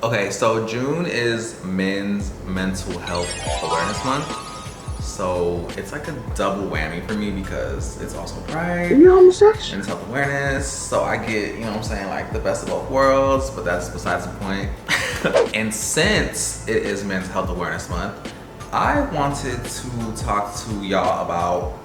Okay, so June is Men's Mental Health Awareness Month. So it's like a double whammy for me because it's also Pride and it's health awareness. So I get, you know what I'm saying, like the best of both worlds, but that's besides the point. And since it is Men's Health Awareness Month, I wanted to talk to y'all about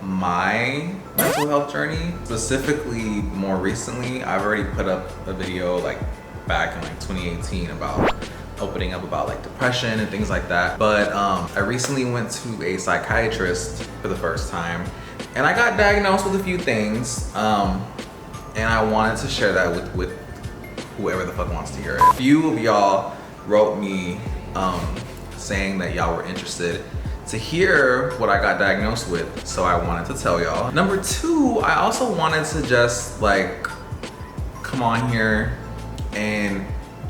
my mental health journey. Specifically, more recently, I've already put up a video like back in like 2018 about opening up about like depression and things like that. But I recently went to a psychiatrist for the first time and I got diagnosed with a few things. And I wanted to share that with whoever the fuck wants to hear it. A few of y'all wrote me saying that y'all were interested to hear what I got diagnosed with, so I wanted to tell y'all. Number two, I also wanted to just like come on here and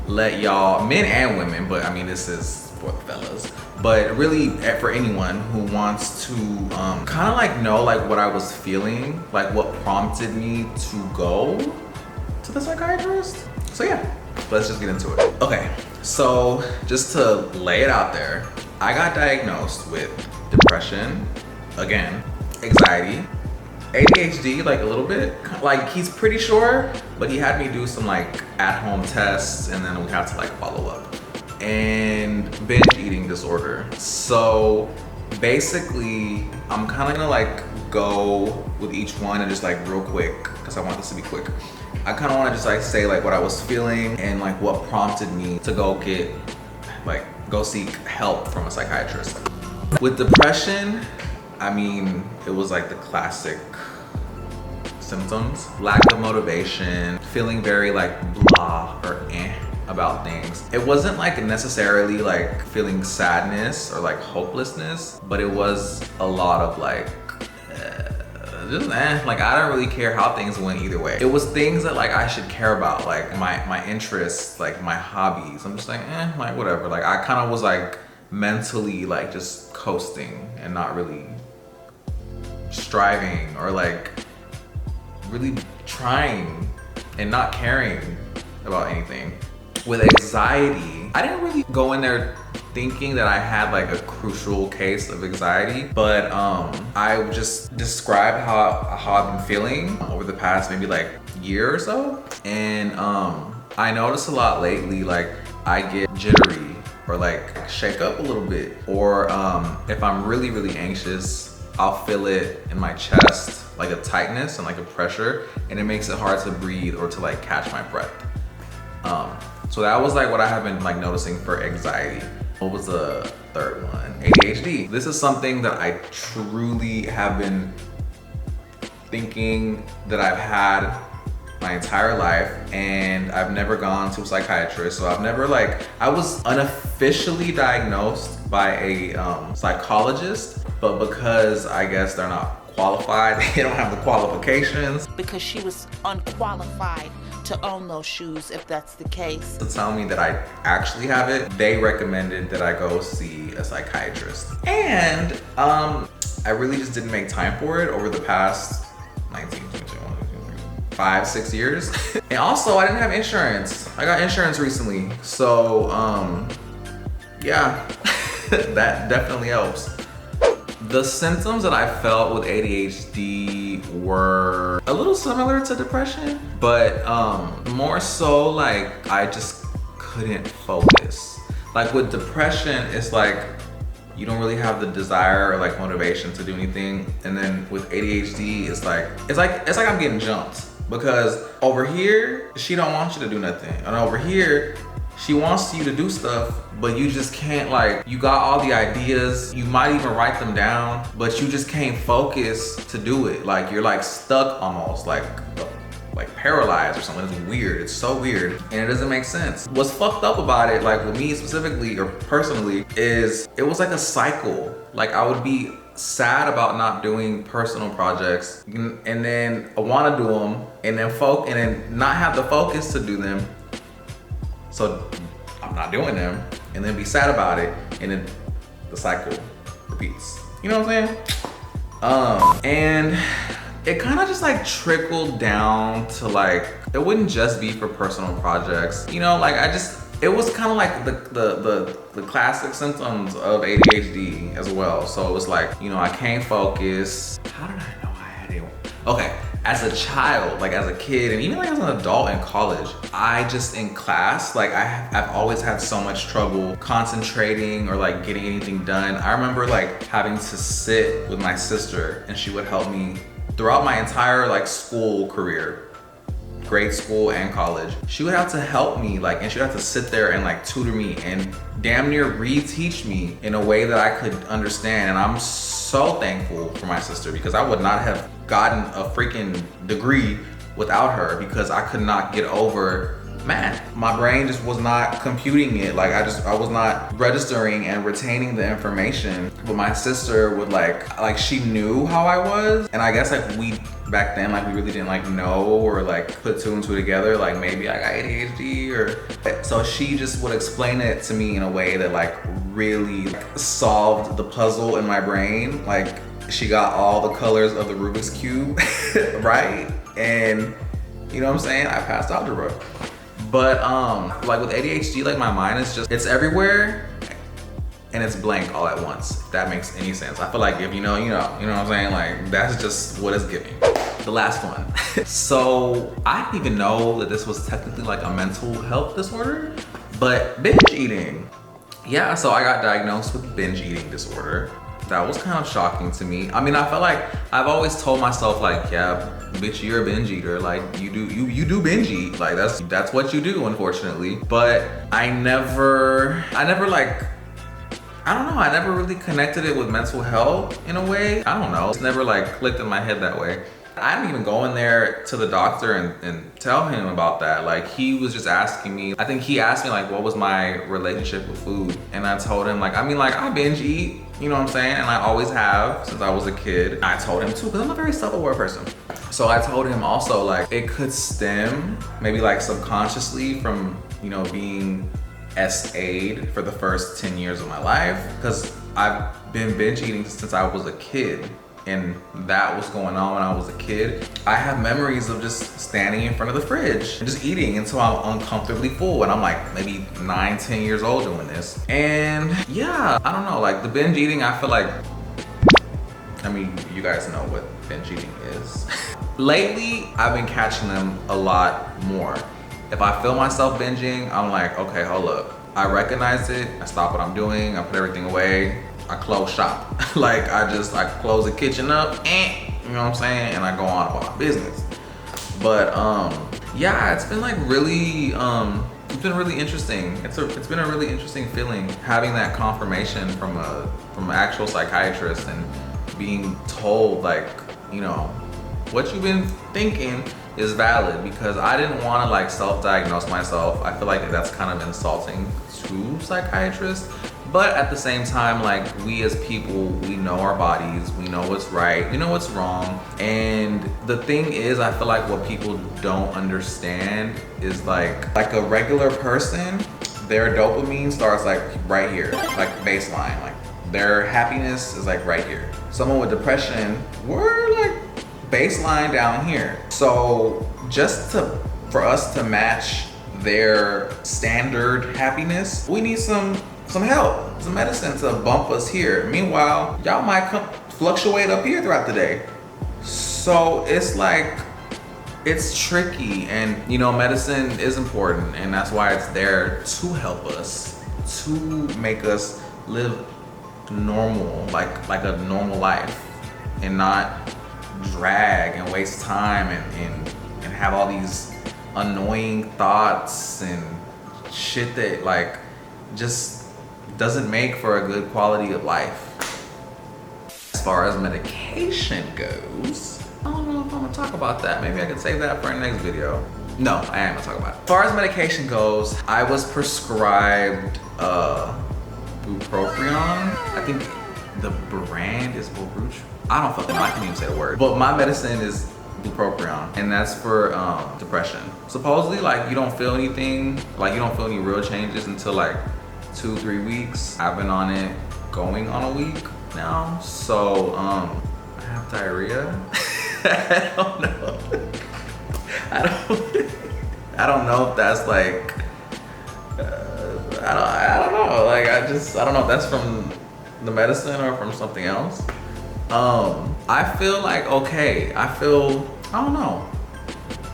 let y'all, men and women, but I mean this is for the fellas, but really for anyone who wants to kind of like know like what I was feeling, like what prompted me to go to the psychiatrist. So yeah, let's just get into it. Okay, so just to lay it out there, I got diagnosed with depression, again, anxiety, ADHD, like a little bit. Like he's pretty sure, but he had me do some like at-home tests and then we had to like follow up. And binge eating disorder. So basically, I'm kind of gonna like go with each one and just like real quick, because I want this to be quick. I kind of want to just like say like what I was feeling and like what prompted me to go seek help from a psychiatrist. With depression, I mean, it was like the classic symptoms. Lack of motivation, feeling very like blah or about things. It wasn't like necessarily like feeling sadness or like hopelessness, but it was a lot of like, like I don't really care how things went either way. It was things that like I should care about, like my interests, like my hobbies. I'm just like, like whatever. Like I kind of was like mentally like just coasting and not really striving or like really trying and not caring about anything. With anxiety, I didn't really go in there thinking that I had like a crucial case of anxiety, but I just described how I've been feeling over the past maybe like year or so. And I noticed a lot lately, like I get jittery or like shake up a little bit, or if I'm really, really anxious, I'll feel it in my chest, like a tightness and like a pressure, and it makes it hard to breathe or to like catch my breath. So that was like what I have been like noticing for anxiety. What was the third one? ADHD. This is something that I truly have been thinking that I've had my entire life, and I've never gone to a psychiatrist. So I've never I was unofficially diagnosed by a psychologist, but because I guess they're not qualified, they don't have the qualifications. Because she was unqualified to own those shoes, if that's the case. To tell me that I actually have it, they recommended that I go see a psychiatrist. And I really just didn't make time for it over the past 5-6 years. And also I didn't have insurance. I got insurance recently. So yeah, that definitely helps. The symptoms that I felt with ADHD were a little similar to depression, but more so like I just couldn't focus. Like with depression, it's like you don't really have the desire or like motivation to do anything. And then with ADHD, it's like I'm getting jumped, because over here, she don't want you to do nothing. And over here, she wants you to do stuff, but you just can't, like, you got all the ideas, you might even write them down, but you just can't focus to do it. Like you're like stuck almost, like paralyzed or something. It's weird, it's so weird, and it doesn't make sense. What's fucked up about it, like with me specifically or personally, is it was like a cycle. Like I would be sad about not doing personal projects, and then I want to do them, and then not have the focus to do them. So I'm not doing them, and then be sad about it, and then the cycle repeats. You know what I'm saying? And it kind of just like trickled down to like, it wouldn't just be for personal projects. You know, like I just it was kind of like the classic symptoms of ADHD as well. So it was like, you know, I can't focus. How did I know I had it? Okay, as a child, like as a kid, and even like as an adult in college, I just in class, like I've always had so much trouble concentrating or like getting anything done. I remember like having to sit with my sister, and she would help me throughout my entire like school career, grade school and college. She would have to help me, like, and she would have to sit there and like tutor me and damn near reteach me in a way that I could understand. And I'm so thankful for my sister, because I would not have gotten a freaking degree without her, because I could not get over math. My brain just was not computing it. Like I was not registering and retaining the information. But my sister would like she knew how I was. And I guess like we back then, like we really didn't like know or like put two and two together. Like maybe I got ADHD or, so she just would explain it to me in a way that like really solved the puzzle in my brain. Like she got all the colors of the Rubik's Cube, right? And you know what I'm saying? I passed algebra. But like with ADHD, like my mind is just, it's everywhere and it's blank all at once, if that makes any sense. I feel like if you know, you know what I'm saying? Like that's just what it's giving. The last one. So I didn't even know that this was technically like a mental health disorder, but binge eating. Yeah, so I got diagnosed with binge eating disorder. That was kind of shocking to me. I mean, I felt like I've always told myself like, yeah, bitch, you're a binge eater. Like you do binge eat. Like that's what you do, unfortunately. But I never like, I don't know, I never really connected it with mental health in a way. I don't know, it's never like clicked in my head that way. I didn't even go in there to the doctor and tell him about that. Like he was just asking me, I think he asked me like what was my relationship with food. And I told him like, I mean like I binge eat, you know what I'm saying? And I always have since I was a kid. I told him too, because I'm a very self-aware person. So I told him also like it could stem maybe like subconsciously from, you know, being SA'd for the first 10 years of my life. Because I've been binge eating since I was a kid. And that was going on when I was a kid. I have memories of just standing in front of the fridge and just eating until I'm uncomfortably full. And I'm like maybe 9, 10 years old doing this. And yeah, I don't know, like the binge eating, I feel like, I mean, you guys know what binge eating is. Lately, I've been catching them a lot more. If I feel myself binging, I'm like, okay, hold up. I recognize it, I stop what I'm doing, I put everything away, I close shop. Like I close the kitchen up, you know what I'm saying? And I go on about my business. But yeah, it's been like really, it's been really interesting. It's been a really interesting feeling having that confirmation from an actual psychiatrist and being told like, you know, what you've been thinking is valid, because I didn't want to like self-diagnose myself. I feel like that's kind of insulting to psychiatrists. But at the same time, like we as people, we know our bodies, we know what's right, we know what's wrong. And the thing is, I feel like what people don't understand is like a regular person, their dopamine starts like right here, like baseline, like their happiness is like right here. Someone with depression, we're like baseline down here. So just for us to match their standard happiness, we need some help, some medicine to bump us here. Meanwhile, y'all might fluctuate up here throughout the day. So it's like, it's tricky, and you know, medicine is important, and that's why it's there to help us, to make us live normal, like a normal life, and not drag and waste time and have all these annoying thoughts and shit that like just doesn't make for a good quality of life. As far as medication goes, I don't know if I'm gonna talk about that. Maybe I could save that for our next video. No, I am gonna talk about it. As far as medication goes, I was prescribed Bupropion. I think the brand is Wellbutrin. I don't fucking know, I can't even say the word. But my medicine is Bupropion, and that's for depression. Supposedly, like you don't feel anything, like you don't feel any real changes until like 2-3 weeks. I've been on it going on a week now. So I have diarrhea. I don't know. I don't know if that's like I don't know. Like I don't know if that's from the medicine or from something else. I feel like okay. I don't know.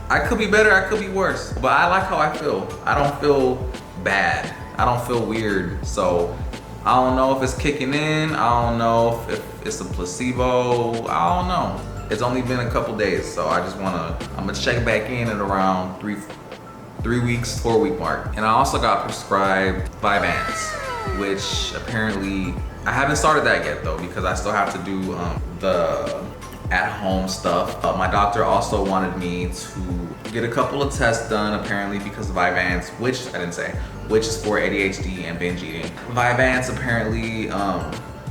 I could be better, I could be worse, but I like how I feel. I don't feel bad. I don't feel weird. So I don't know if it's kicking in. I don't know if it's a placebo. I don't know. It's only been a couple days, so I'm gonna check back in at around 3 weeks, 4 week mark. And I also got prescribed Vyvanse, which apparently, I haven't started that yet though, because I still have to do the at-home stuff. My doctor also wanted me to get a couple of tests done apparently because of Vyvanse, which I didn't say, which is for ADHD and binge eating. Vyvanse apparently,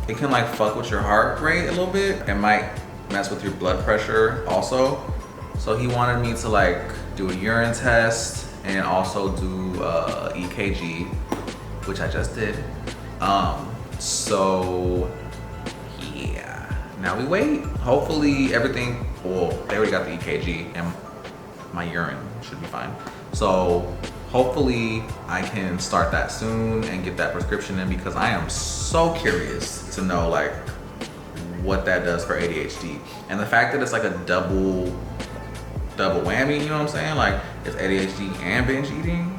it can like fuck with your heart rate a little bit. It might mess with your blood pressure also. So he wanted me to like do a urine test and also do EKG, which I just did. So yeah, now we wait. Hopefully everything, well, they already got the EKG and my urine should be fine. So hopefully I can start that soon and get that prescription in, because I am so curious to know like what that does for ADHD. And the fact that it's like a double whammy, you know what I'm saying? Like it's ADHD and binge eating.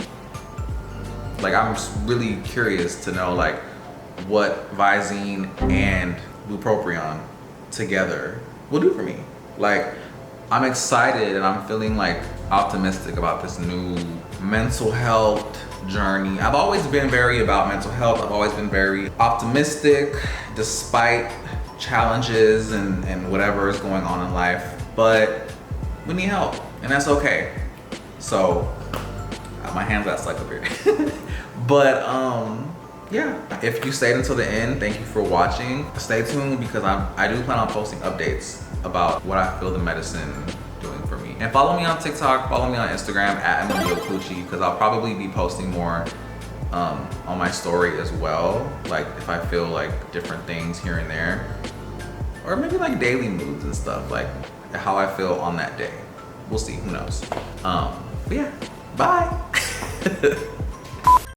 Like I'm really curious to know like what Visine and Bupropion together will do for me. Like I'm excited and I'm feeling like optimistic about this new mental health journey. I've always been very about mental health. I've always been very optimistic despite challenges and whatever is going on in life, but we need help and that's okay. So my hands got stuck up here. But yeah, if you stayed until the end, thank you for watching. Stay tuned because I do plan on posting updates about what I feel the medicine doing for me. And follow me on TikTok, follow me on Instagram at @EmilioCucci, because I'll probably be posting more on my story as well. Like if I feel like different things here and there, or maybe like daily moods and stuff, like how I feel on that day. We'll see, who knows. But yeah, bye.